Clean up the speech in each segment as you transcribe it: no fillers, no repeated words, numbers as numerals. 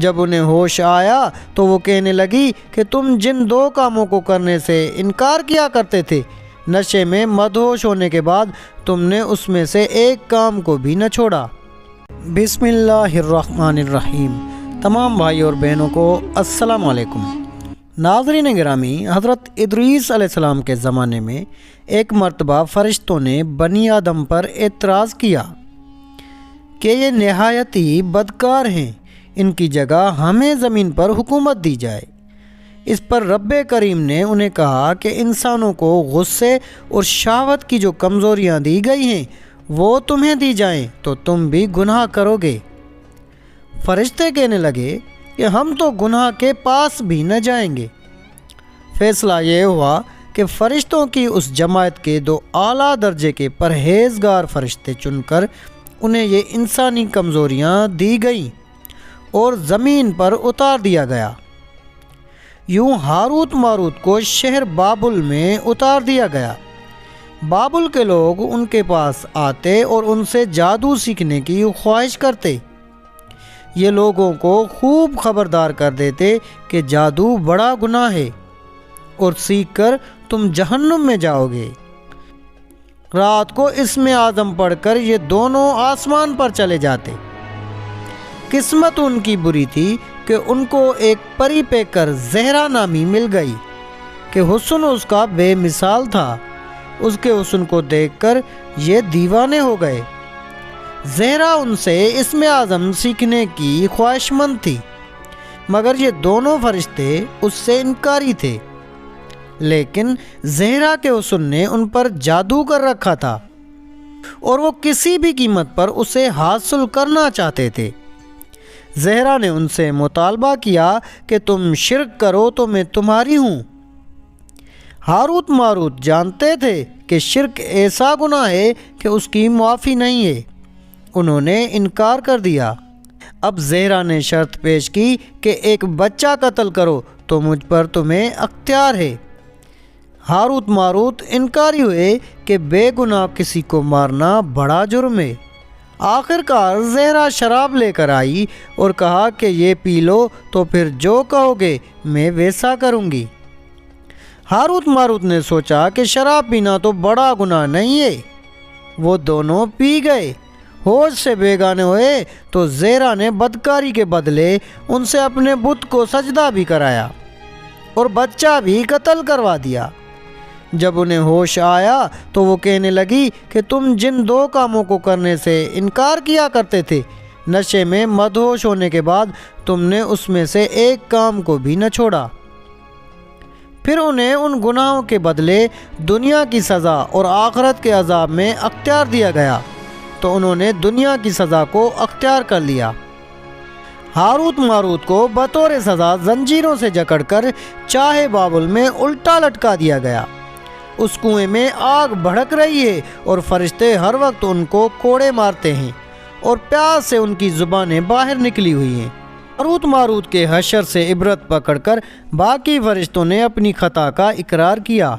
جب انہیں ہوش آیا تو وہ کہنے لگی کہ تم جن دو کاموں کو کرنے سے انکار کیا کرتے تھے، نشے میں مدہوش ہونے کے بعد تم نے اس میں سے ایک کام کو بھی نہ چھوڑا۔ بسم اللہ الرحمن الرحیم۔ تمام بھائی اور بہنوں کو السلام علیکم۔ ناظرین گرامی، حضرت ادریس علیہ السلام کے زمانے میں ایک مرتبہ فرشتوں نے بنی آدم پر اعتراض کیا کہ یہ نہایت ہی بدکار ہیں، ان کی جگہ ہمیں زمین پر حکومت دی جائے۔ اس پر رب کریم نے انہیں کہا کہ انسانوں کو غصے اور شہوت کی جو کمزوریاں دی گئی ہیں وہ تمہیں دی جائیں تو تم بھی گناہ کرو گے۔ فرشتے کہنے لگے کہ ہم تو گناہ کے پاس بھی نہ جائیں گے۔ فیصلہ یہ ہوا کہ فرشتوں کی اس جماعت کے دو اعلیٰ درجے کے پرہیزگار فرشتے چن کر انہیں یہ انسانی کمزوریاں دی گئیں اور زمین پر اتار دیا گیا۔ یوں ہاروت ماروت کو شہر بابل میں اتار دیا گیا۔ بابل کے لوگ ان کے پاس آتے اور ان سے جادو سیکھنے کی خواہش کرتے۔ یہ لوگوں کو خوب خبردار کر دیتے کہ جادو بڑا گناہ ہے اور سیکھ کر تم جہنم میں جاؤ گے۔ رات کو اسم اعظم پڑھ کر یہ دونوں آسمان پر چلے جاتے۔ قسمت ان کی بری تھی کہ ان کو ایک پری پیکر زہرا نامی مل گئی کہ حسن اس کا بے مثال تھا۔ اس کے حسن کو دیکھ کر یہ دیوانے ہو گئے۔ زہرا ان سے اسم اعظم سیکھنے کی خواہش مند تھی، مگر یہ دونوں فرشتے اس سے انکاری تھے۔ لیکن زہرا کے حسن نے ان پر جادو کر رکھا تھا اور وہ کسی بھی قیمت پر اسے حاصل کرنا چاہتے تھے۔ زہرا نے ان سے مطالبہ کیا کہ تم شرک کرو تو میں تمہاری ہوں۔ ہاروت ماروت جانتے تھے کہ شرک ایسا گناہ ہے کہ اس کی معافی نہیں ہے۔ انہوں نے انکار کر دیا۔ اب زہرا نے شرط پیش کی کہ ایک بچہ قتل کرو تو مجھ پر تمہیں اختیار ہے۔ ہاروت ماروت انکاری ہوئے کہ بے گناہ کسی کو مارنا بڑا جرم ہے۔ آخر کار زہرا شراب لے کر آئی اور کہا کہ یہ پی لو تو پھر جو کہو گے میں ویسا کروں گی۔ ہاروت ماروت نے سوچا کہ شراب پینا تو بڑا گناہ نہیں ہے۔ وہ دونوں پی گئے۔ ہوش سے بیگانے ہوئے تو زہرا نے بدکاری کے بدلے ان سے اپنے بت کو سجدہ بھی کرایا اور بچہ بھی قتل کروا دیا۔ جب انہیں ہوش آیا تو وہ کہنے لگی کہ تم جن دو کاموں کو کرنے سے انکار کیا کرتے تھے، نشے میں مدہوش ہونے کے بعد تم نے اس میں سے ایک کام کو بھی نہ چھوڑا۔ پھر انہیں ان گناہوں کے بدلے دنیا کی سزا اور آخرت کے عذاب میں اختیار دیا گیا تو انہوں نے دنیا کی سزا کو اختیار کر لیا۔ ہاروت ماروت کو بطور سزا زنجیروں سے جکڑ کر چاہے بابل میں الٹا لٹکا دیا گیا۔ اس کنویں میں آگ بھڑک رہی ہے اور فرشتے ہر وقت ان کو کوڑے مارتے ہیں اور پیاس سے ان کی زبانیں باہر نکلی ہوئی ہیں۔ ہاروت ماروت کے حشر سے عبرت پکڑ کر باقی فرشتوں نے اپنی خطا کا اقرار کیا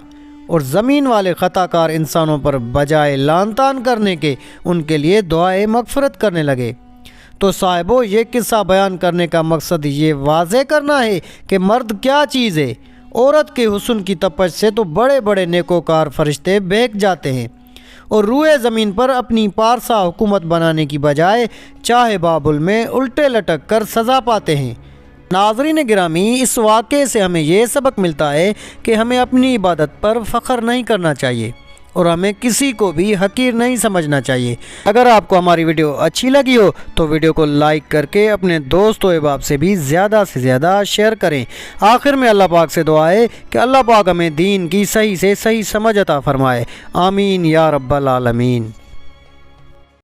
اور زمین والے خطا کار انسانوں پر بجائے لعن طعن کرنے کے ان کے لیے دعائے مغفرت کرنے لگے۔ تو صاحبو، یہ قصہ بیان کرنے کا مقصد یہ واضح کرنا ہے کہ مرد کیا چیز ہے۔ عورت کے حسن کی تپش سے تو بڑے بڑے نیکوکار فرشتے بہک جاتے ہیں اور روئے زمین پر اپنی پارسا حکومت بنانے کی بجائے چاہے بابل میں الٹے لٹک کر سزا پاتے ہیں۔ ناظرین گرامی، اس واقعے سے ہمیں یہ سبق ملتا ہے کہ ہمیں اپنی عبادت پر فخر نہیں کرنا چاہیے اور ہمیں کسی کو بھی حقیر نہیں سمجھنا چاہیے۔ اگر آپ کو ہماری ویڈیو اچھی لگی ہو تو ویڈیو کو لائک کر کے اپنے دوست و احباب سے بھی زیادہ سے زیادہ شیئر کریں۔ آخر میں اللہ پاک سے دعا ہے کہ اللہ پاک ہمیں دین کی صحیح سے صحیح سمجھ عطا فرمائے۔ آمین یا رب العالمین۔